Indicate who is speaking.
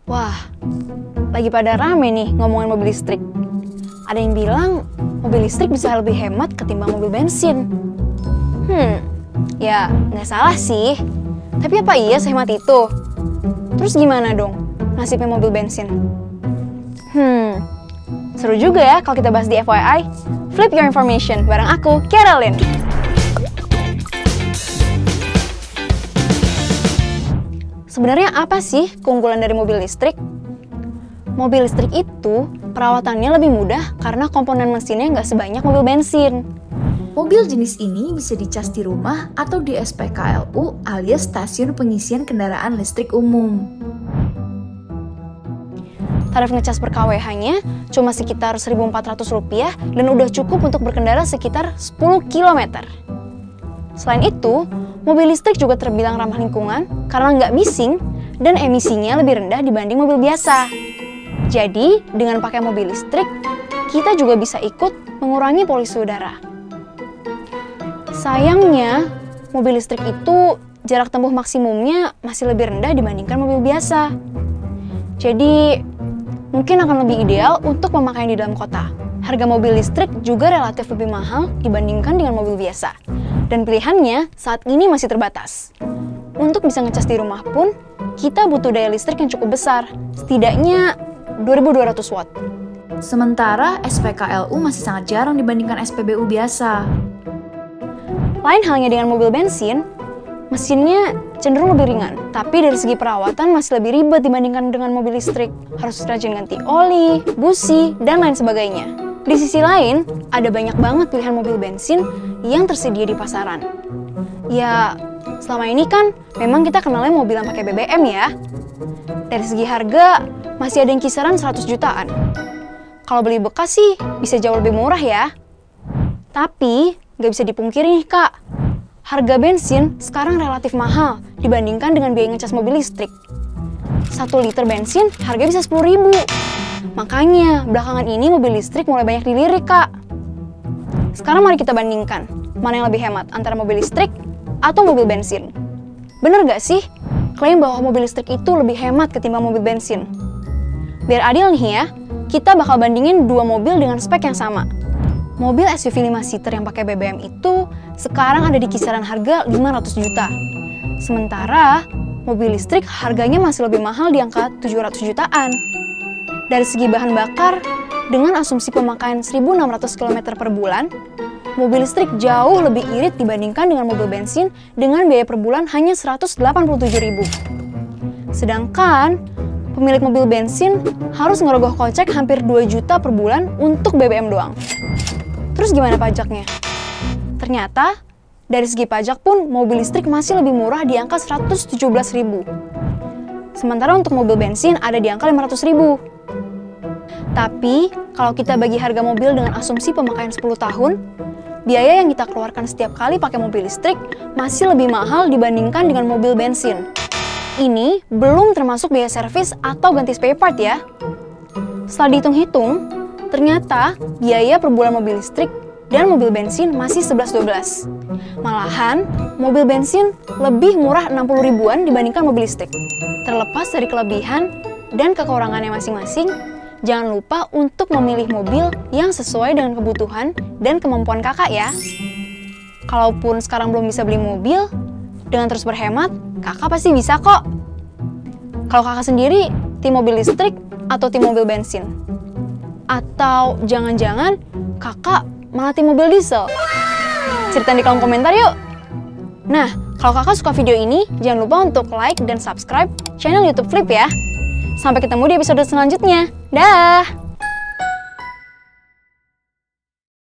Speaker 1: Wah, lagi pada rame nih ngomongin mobil listrik. Ada yang bilang mobil listrik bisa lebih hemat ketimbang mobil bensin. Ya nggak salah sih. Tapi apa iya sehemat itu? Terus gimana dong nasibnya mobil bensin? Seru juga ya kalau kita bahas di FYI. Flip Your Information bareng aku, Carolyn. Sebenarnya apa sih keunggulan dari mobil listrik? Mobil listrik itu perawatannya lebih mudah karena komponen mesinnya nggak sebanyak mobil bensin.
Speaker 2: Mobil jenis ini bisa dicas di rumah atau di SPKLU alias stasiun pengisian kendaraan listrik umum.
Speaker 1: Tarif ngecas per kWh-nya cuma sekitar Rp1.400 dan udah cukup untuk berkendara sekitar 10 km. Selain itu, mobil listrik juga terbilang ramah lingkungan karena nggak bising dan emisinya lebih rendah dibanding mobil biasa. Jadi, dengan pakai mobil listrik, kita juga bisa ikut mengurangi polusi udara. Sayangnya, mobil listrik itu jarak tempuh maksimumnya masih lebih rendah dibandingkan mobil biasa. Jadi, mungkin akan lebih ideal untuk pemakaian di dalam kota. Harga mobil listrik juga relatif lebih mahal dibandingkan dengan mobil biasa. Dan pilihannya saat ini masih terbatas. Untuk bisa ngecas di rumah pun, kita butuh daya listrik yang cukup besar, setidaknya 2200 watt.
Speaker 2: Sementara SPKLU masih sangat jarang dibandingkan SPBU biasa.
Speaker 1: Lain halnya dengan mobil bensin, mesinnya cenderung lebih ringan, tapi dari segi perawatan masih lebih ribet dibandingkan dengan mobil listrik. Harus rajin ganti oli, busi, dan lain sebagainya. Di sisi lain, ada banyak banget pilihan mobil bensin yang tersedia di pasaran. Ya, selama ini kan memang kita kenalnya mobil yang pakai BBM ya. Dari segi harga, masih ada yang kisaran 100 jutaan. Kalau beli bekas sih, bisa jauh lebih murah ya. Tapi, nggak bisa dipungkiri nih kak, harga bensin sekarang relatif mahal dibandingkan dengan biaya ngecas mobil listrik. 1 liter bensin harganya bisa 10.000. Makanya, belakangan ini mobil listrik mulai banyak dilirik, Kak. Sekarang mari kita bandingkan, mana yang lebih hemat antara mobil listrik atau mobil bensin. Bener gak sih klaim bahwa mobil listrik itu lebih hemat ketimbang mobil bensin? Biar adil nih ya, kita bakal bandingin dua mobil dengan spek yang sama. Mobil SUV 5 seater yang pakai BBM itu sekarang ada di kisaran harga 500 juta. Sementara, mobil listrik harganya masih lebih mahal di angka 700 jutaan. Dari segi bahan bakar, dengan asumsi pemakaian 1.600 km per bulan, mobil listrik jauh lebih irit dibandingkan dengan mobil bensin dengan biaya per bulan hanya 187.000. Sedangkan, pemilik mobil bensin harus ngerogoh kocek hampir 2 juta per bulan untuk BBM doang. Terus gimana pajaknya? Ternyata, dari segi pajak pun mobil listrik masih lebih murah di angka 117.000. Sementara untuk mobil bensin ada di angka 500.000. Tapi, kalau kita bagi harga mobil dengan asumsi pemakaian 10 tahun, biaya yang kita keluarkan setiap kali pakai mobil listrik masih lebih mahal dibandingkan dengan mobil bensin. Ini belum termasuk biaya servis atau ganti spare part ya. Setelah dihitung-hitung, ternyata biaya per bulan mobil listrik dan mobil bensin masih 11-12. Malahan, mobil bensin lebih murah 60 ribuan dibandingkan mobil listrik. Terlepas dari kelebihan dan kekurangannya masing-masing, jangan lupa untuk memilih mobil yang sesuai dengan kebutuhan dan kemampuan kakak ya. Kalaupun sekarang belum bisa beli mobil, dengan terus berhemat, kakak pasti bisa kok. Kalau kakak sendiri, tim mobil listrik atau tim mobil bensin? Atau jangan-jangan kakak malah tim mobil diesel? Cerita di kolom komentar yuk! Nah, kalau kakak suka video ini, jangan lupa untuk like dan subscribe channel YouTube Flip ya. Sampai ketemu di episode selanjutnya. Dah!